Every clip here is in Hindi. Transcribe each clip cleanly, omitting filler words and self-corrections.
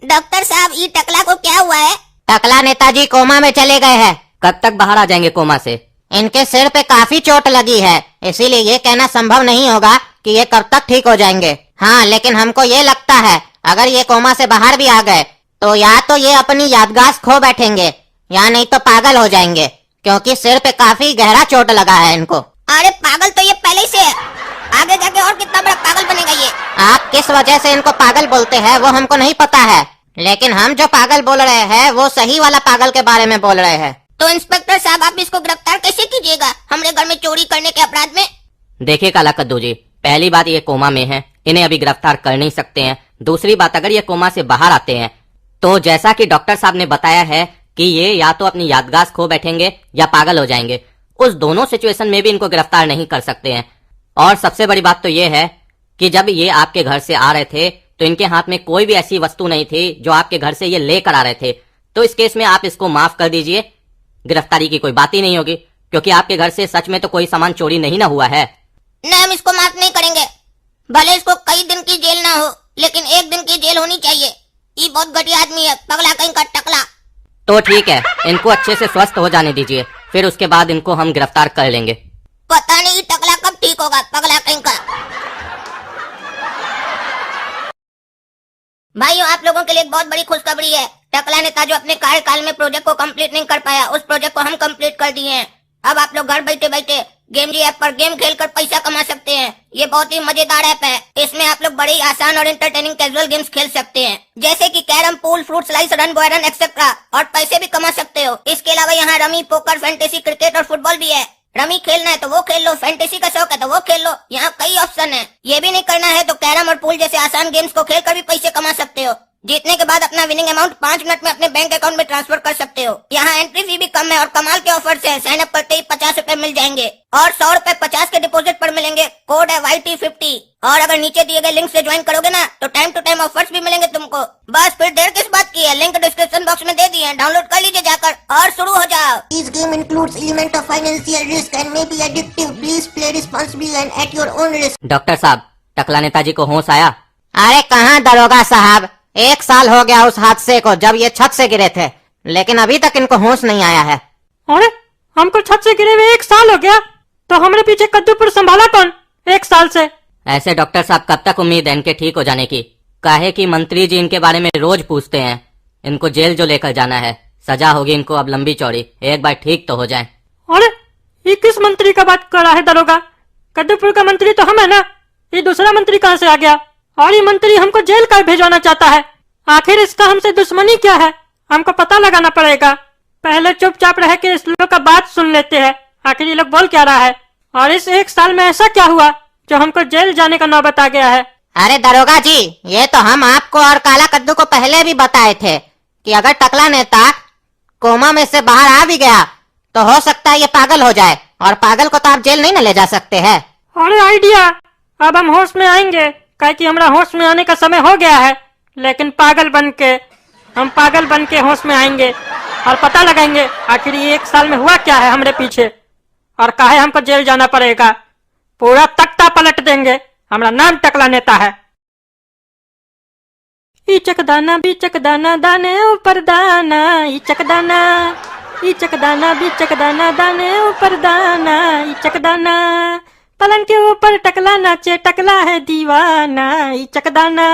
डॉक्टर साहब, ये टकला को क्या हुआ है? टकला नेताजी कोमा में चले गए हैं। कब तक बाहर आ जाएंगे कोमा से? इनके सिर पे काफी चोट लगी है, इसीलिए ये कहना संभव नहीं होगा कि ये कब तक ठीक हो जाएंगे। हाँ, लेकिन हमको ये लगता है अगर ये कोमा से बाहर भी आ गए तो या तो ये अपनी याददाश्त खो बैठेंगे या नहीं तो पागल हो जाएंगे, क्योंकि सिर पे काफी गहरा चोट लगा है इनको। अरे पागल तो ये पहले से है, आगे जाके और कितना बड़ा पागल बनेगा ये। आप किस वजह से इनको पागल बोलते हैं वो हमको नहीं पता है, लेकिन हम जो पागल बोल रहे हैं वो सही वाला पागल के बारे में बोल रहे हैं। तो इंस्पेक्टर साहब, आप इसको गिरफ्तार कैसे कीजिएगा हमारे घर में चोरी करने के अपराध में? देखिए काला कद्दू जी, पहली बात ये कोमा में है, इन्हें अभी गिरफ्तार कर नहीं सकते हैं। दूसरी बात, अगर ये कोमा से बाहर आते हैं तो जैसा कि डॉक्टर साहब ने बताया है कि ये या तो अपनी याददाश्त खो बैठेंगे या पागल हो जाएंगे। उस दोनों सिचुएशन में भी इनको गिरफ्तार नहीं कर सकते हैं। और सबसे बड़ी बात तो ये है कि जब ये आपके घर से आ रहे थे तो इनके हाथ में कोई भी ऐसी वस्तु नहीं थी जो आपके घर से ये लेकर आ रहे थे। तो इस केस में आप इसको माफ कर दीजिए, गिरफ्तारी की कोई बात ही नहीं होगी, क्योंकि आपके घर से सच में तो कोई सामान चोरी नहीं ना हुआ है। नहीं, हम इसको माफ नहीं करेंगे। भले इसको कई दिन की जेल ना हो, लेकिन 1 दिन की जेल होनी चाहिए। ये बहुत घटिया आदमी है, पगला कहीं का टकला। तो ठीक है, इनको अच्छे से स्वस्थ हो जाने दीजिए, फिर उसके बाद इनको हम गिरफ्तार कर लेंगे। पता नहीं टकला कब ठीक होगा, पगला कहीं का। भाइयों, आप लोगों के लिए एक बहुत बड़ी खुशखबरी है। टकला नेता जो अपने कार्यकाल में प्रोजेक्ट को कंप्लीट नहीं कर पाया, उस प्रोजेक्ट को हम कंप्लीट कर दिए हैं। अब आप लोग घर बैठे बैठे गेम जी ऐप पर गेम खेलकर पैसा कमा सकते हैं। ये बहुत ही मजेदार ऐप है। इसमें आप लोग बड़े ही आसान और एंटरटेनिंग कैजुअल गेम्स खेल सकते हैं, जैसे कि carrom, pool, fruit slice, run boy run etcetera, और पैसे भी कमा सकते हो। इसके अलावा यहाँ रमी, पोकर, फैंटेसी, क्रिकेट और फुटबॉल भी है। रमी खेलना है तो वो खेल लो, फैंटेसी का शौक है तो वो खेल लो, यहाँ कई ऑप्शन है। ये भी नहीं करना है तो कैरम और पूल जैसे आसान गेम्स को खेलकर भी पैसे कमा सकते हो। जीतने के बाद अपना विनिंग अमाउंट 5 मिनट में अपने बैंक अकाउंट में ट्रांसफर कर सकते हो। यहाँ एंट्री फी भी कम है और कमाल के ऑफर्स हैं। साइन अप करते ही 50 रुपए मिल जाएंगे और 100 रुपए 50 के डिपॉजिट पर मिलेंगे। कोड है YT50। और अगर नीचे दिए गए लिंक से ज्वाइन करोगे ना तो टाइम टू टाइम ऑफर्स भी मिलेंगे तुमको। बस फिर देर किस बात की है, लिंक डिस्क्रिप्शन बॉक्स में दे दिए हैं, डाउनलोड कर लीजिए जाकर और शुरू हो जाओ। This game includes element of financial risk and may be addictive. Please play responsibly and at your own risk. Doctor साहब, टकला नेताजी को होश आया? अरे कहाँ दरोगा साहब, 1 साल हो गया उस हादसे को जब ये छत से गिरे थे, लेकिन अभी तक इनको होश नहीं आया है। अरे हमको छत से गिरे हुए 1 साल हो गया, तो हमारे पीछे कद्दूपुर संभाला कौन 1 साल से? ऐसे डॉक्टर साहब कब तक उम्मीद है इनके ठीक हो जाने की? काहे कि मंत्री जी इनके बारे में रोज पूछते हैं। इनको जेल जो लेकर जाना है, सजा होगी इनको अब लंबी चौड़ी, एक बार ठीक तो हो जाए। अरे ये किस मंत्री का बात कर रहा है दरोगा? कद्दूपुर का मंत्री तो हम है ना, ये दूसरा मंत्री कहाँ से आ गया? और ये मंत्री हमको जेल का भेजवाना चाहता है। आखिर इसका हमसे दुश्मनी क्या है, हमको पता लगाना पड़ेगा। पहले चुपचाप रह के इस लोग का बात सुन लेते हैं, आखिर ये लोग बोल क्या रहा है। और इस 1 साल में ऐसा क्या हुआ जो हमको जेल जाने का नौबत आ गया है? अरे दरोगा जी, ये तो हम आपको और काला कद्दू को पहले भी बताए थे कि अगर टकला नेता कोमा में से बाहर आ भी गया तो हो सकता है ये पागल हो जाए, और पागल को तो आप जेल नहीं न ले जा सकते हैं। अरे आइडिया, अब हम होश में आएंगे, काहे कि हमारा होश में आने का समय हो गया है। लेकिन हम पागल बन के होश में आएंगे और पता लगाएंगे आखिर ये 1 साल में हुआ क्या है हमरे पीछे, और काहे हमको जेल जाना पड़ेगा। पूरा तख्ता पलट देंगे। हमारा नाम टकला नेता है। इचक दाना बीचक दाना दाने ऊपर दाना, इचक दाना बीचक दाना दाने ऊपर दाना, इचक दाना। पलंग के ऊपर टकला नाचे, टकला है दीवाना, इचक दाना।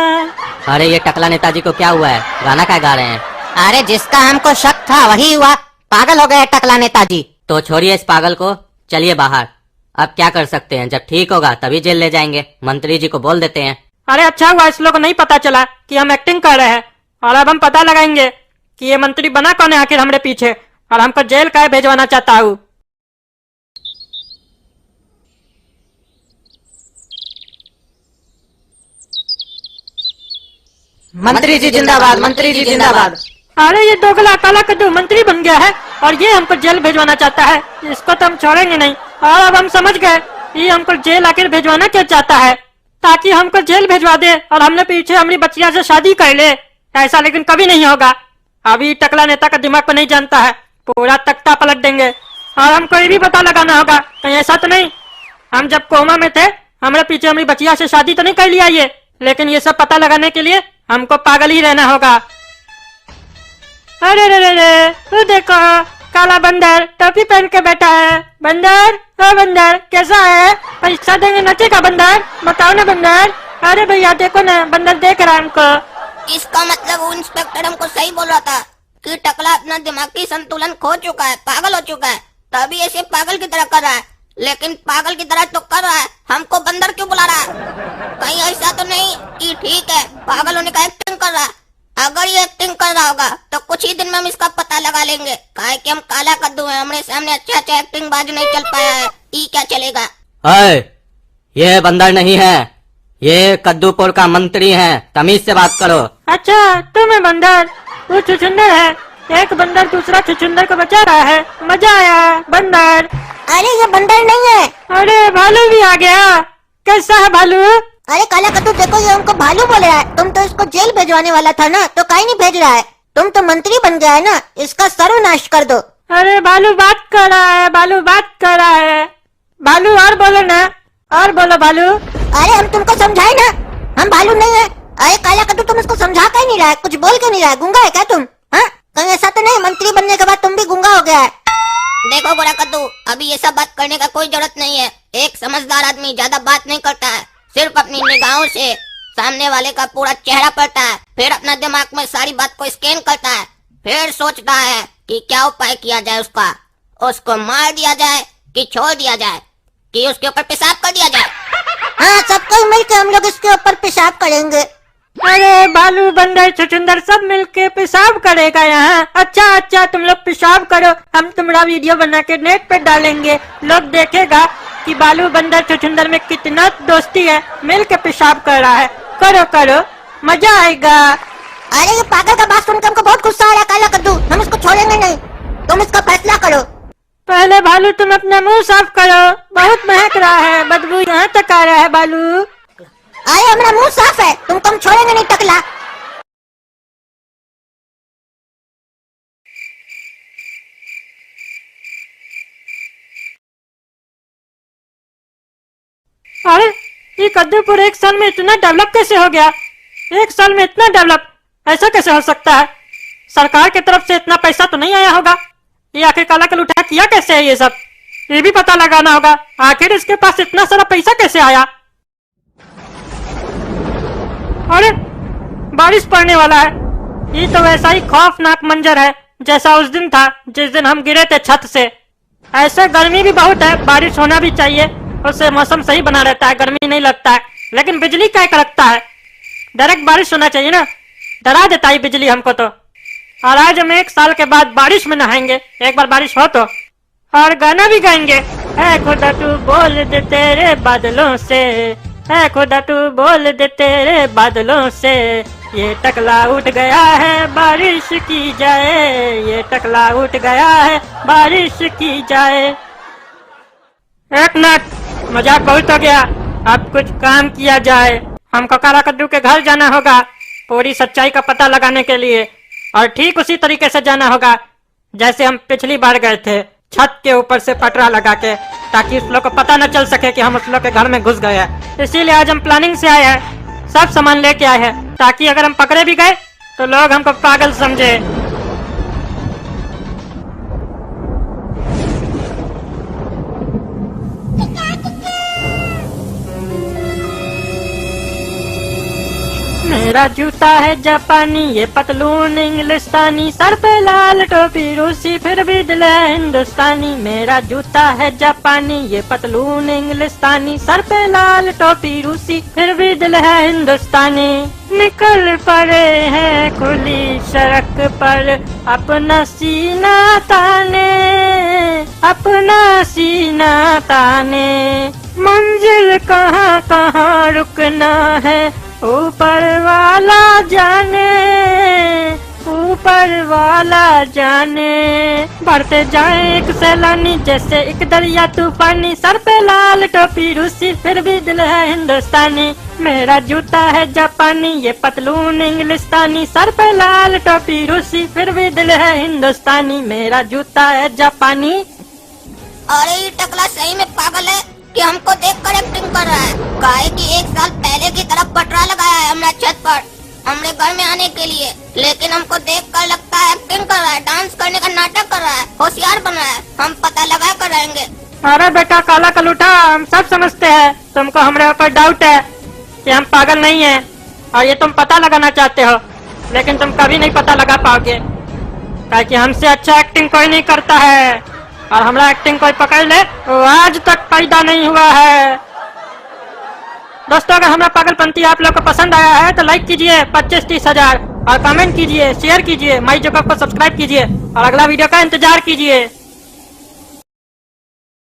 अरे ये टकला नेताजी को क्या हुआ है, गाना क्या गा रहे हैं? अरे जिसका हमको शक था वही हुआ, पागल हो गए टकला नेताजी। तो छोड़िए इस पागल को, चलिए बाहर। अब क्या कर सकते हैं, जब ठीक होगा तभी जेल ले जाएंगे। मंत्री जी को बोल देते हैं। अरे अच्छा हुआ इस लोग को नहीं पता चला कि हम एक्टिंग कर रहे हैं, और अब हम पता लगाएंगे कि ये मंत्री बना कौन है आखिर हमरे पीछे, और हमको जेल का भेजवाना चाहता हूँ। मंत्री जी जिंदाबाद, मंत्री जी जिंदाबाद। अरे ये दोगला काला कद्दू मंत्री बन गया है और ये हमको जेल भेजवाना चाहता है, इसको तो हम छोड़ेंगे नहीं। और अब हम समझ गए ये हमको जेल आखिर भेजवाना क्या चाहता है, ताकि हमको जेल भेजवा दे और हमने पीछे हमारी बच्चिया से शादी कर ले। ऐसा लेकिन कभी नहीं होगा। अभी टकला नेता का दिमाग को नहीं जानता है, पूरा तख्ता पलट देंगे। और हमको ये भी पता लगाना होगा कहीं ऐसा तो नहीं हम जब कोमा में थे हमारे पीछे हमारी बच्चिया से शादी तो नहीं कर लिया ये। लेकिन ये सब पता लगाने के लिए हमको पागल ही रहना होगा। अरे रे रे रे, वो देखो काला बंदर टोपी पहन के बैठा है। बंदर, ओ बंदर कैसा है? पैसा देंगे नचेगा बंदर, बताओ ना बंदर। अरे भैया देखो ना, बंदर देख रहा है हमको। इसका मतलब वो इंस्पेक्टर हमको सही बोल रहा था कि टकला अपना दिमागी संतुलन खो चुका है, पागल हो चुका है, तभी ऐसे पागल की तरह कर रहा है। लेकिन पागल की तरह तो कर रहा है, हमको बंदर क्यों बुला रहा है? कहीं ऐसा तो नहीं कि ठीक है पागल होने का एक्टिंग कर रहा है? अगर ये एक्टिंग कर रहा होगा तो कुछ ही दिन में हम इसका पता लगा लेंगे। काहे कि हम काला कद्दू हैं, हमारे सामने अच्छा एक्टिंग बाज नहीं चल पाया है, ई क्या चलेगा? अय, ये बंदर नहीं है, ये कद्दूपुर का मंत्री है, तमीज से बात करो। अच्छा तुम है बंदर, वो छुछुंदर है। एक बंदर दूसरा छुछुंदर को बचा रहा है, मजा आया बंदर। अरे ये बंदर नहीं है। अरे भालू भी आ गया, कैसा है भालू? अरे काला कद्दू देखो, ये हमको भालू बोल रहा है। तुम तो इसको जेल भेजवाने वाला था ना, तो काहे नहीं भेज रहा है? तुम तो मंत्री बन गया है ना, इसका सर्वनाश कर दो। अरे भालू बात कर रहा है, भालू बात कर रहा है। भालू और बोलो ना, और बोलो भालू। अरे हम तुमको समझाए ना, हम भालू नहीं है। अरे काला कद्दू तुम इसको समझा क्यों नहीं रहा है? कुछ बोल क्यों नहीं रहा है? गूंगा है क्या तुम? हाँ, कहीं ऐसा तो नहीं मंत्री बनने के बाद तुम भी गूंगा हो गया है? देखो गोरा कद्दू, अभी ये सब बात करने का कोई जरूरत नहीं है। एक समझदार आदमी ज्यादा बात नहीं करता है, सिर्फ अपनी निगाहों से सामने वाले का पूरा चेहरा पढ़ता है, फिर अपना दिमाग में सारी बात को स्कैन करता है, फिर सोचता है कि क्या उपाय किया जाए उसको मार दिया जाए कि छोड़ दिया जाए कि उसके ऊपर पेशाब कर दिया जाए। हाँ, सबको मिलकर हम लोग इसके ऊपर पेशाब करेंगे। अरे भालू बंदर छुछुंदर सब मिलके पेशाब करेगा यहाँ। अच्छा अच्छा, तुम लोग पेशाब करो, हम तुम्हारा वीडियो बना के नेट पे डालेंगे। लोग देखेगा कि भालू बंदर छुछुंदर में कितना दोस्ती है, मिल के पेशाब कर रहा है। करो करो, मजा आएगा। अरे ये पागल का बात सुनकर हमको बहुत गुस्सा आ रहा है काला कद्दू, हम इसको छोड़ेंगे नहीं, तुम इसका फैसला करो। पहले भालू तुम अपना मुंह साफ करो, बहुत महक रहा है, बदबू यहाँ तक आ रहा है भालू। अरे हमारा मुंह साफ है, तुमको हम छोड़ेंगे नहीं टकला। अरे ये कद्दूपुर एक साल में इतना डेवलप कैसे हो गया? एक साल में इतना डेवलप ऐसा कैसे हो सकता है? सरकार की तरफ से इतना पैसा तो नहीं आया होगा। ये आखिर काला कल उठा किया कैसे है? ये सब ये भी पता लगाना होगा, आखिर इसके पास इतना सारा पैसा कैसे आया? अरे बारिश पड़ने वाला है। ये तो वैसा ही खौफनाक मंजर है जैसा उस दिन था जिस दिन हम गिरे थे छत से। ऐसे गर्मी भी बहुत है, बारिश होना भी चाहिए, उससे मौसम सही बना रहता है, गर्मी नहीं लगता है। लेकिन बिजली क्या करता है? डायरेक्ट बारिश होना चाहिए ना, डरा देता है बिजली हमको तो। और आज हम एक साल के बाद बारिश में नहाएंगे, एक बार बारिश हो तो, और गाना भी गाएंगे। ऐ खुदा तू बोल दे तेरे बादलों से, ऐ खुदा तू बोल दे तेरे बादलों से, ये टकला उठ गया है बारिश की जाए, ये टकला उठ गया है बारिश की जाए। एक मिनट, मजाक बहुत हो गया, अब कुछ काम किया जाए। हमको काला कद्दू के घर जाना होगा पूरी सच्चाई का पता लगाने के लिए, और ठीक उसी तरीके से जाना होगा जैसे हम पिछली बार गए थे, छत के ऊपर से पटरा लगा के, ताकि उस लोग को पता न चल सके कि हम उस लोग के घर में घुस गए हैं। इसीलिए आज हम प्लानिंग से आए हैं, सब सामान लेके आए हैं, ताकि अगर हम पकड़े भी गए तो लोग हमको पागल समझे। मेरा जूता है जापानी, ये पतलून इंग्लिस्तानी, सर पे लाल टोपी रूसी, फिर भी दिल है हिंदुस्तानी। मेरा जूता है जापानी, ये पतलून इंग्लिस्तानी, सर पे लाल टोपी रूसी, फिर भी दिल है हिंदुस्तानी। निकल पड़े हैं खुली सड़क पर, अपना सीना ताने, अपना सीना ताने। मंजिल कहाँ कहाँ रुकना है, ऊपर वाला जाने, ऊपर वाला जाने। बढ़ते जाए एक सैलानी जैसे एक दरिया तूफानी, सर पे लाल टोपी रूसी, फिर भी दिल है हिंदुस्तानी। मेरा जूता है जापानी, ये पतलून इंग्लिस्तानी, सर पे लाल टोपी रूसी, फिर भी दिल है हिंदुस्तानी। मेरा जूता है जापानी। अरे ये टकला सही में पागल है कि हमको देखकर एक्टिंग कर रहा है। काहे कि एक साल पहले की तरफ पटरा लगाया है हमारा छत पर, हमरे घर में आने के लिए, लेकिन हमको देख कर लगता है एक्टिंग कर रहा है, डांस करने का नाटक कर रहा है, होशियार बन रहा है। हम पता लगा कर रहेंगे। अरे बेटा काला कलूटा, हम सब समझते हैं तुमको हमारे ऊपर डाउट है कि हम पागल नहीं हैं, और ये तुम पता लगाना चाहते हो, लेकिन तुम कभी नहीं पता लगा पाओगे, ताकि हमसे अच्छा एक्टिंग कोई नहीं करता है, और हमारा एक्टिंग कोई पकड़ ले वो आज तक पैदा नहीं हुआ है। दोस्तों, अगर हमारा पागलपंती आप लोग को पसंद आया है तो लाइक कीजिए 25-30 हजार, और कमेंट कीजिए, शेयर कीजिए, माई जोकअप को सब्सक्राइब कीजिए, और अगला वीडियो का इंतजार कीजिए।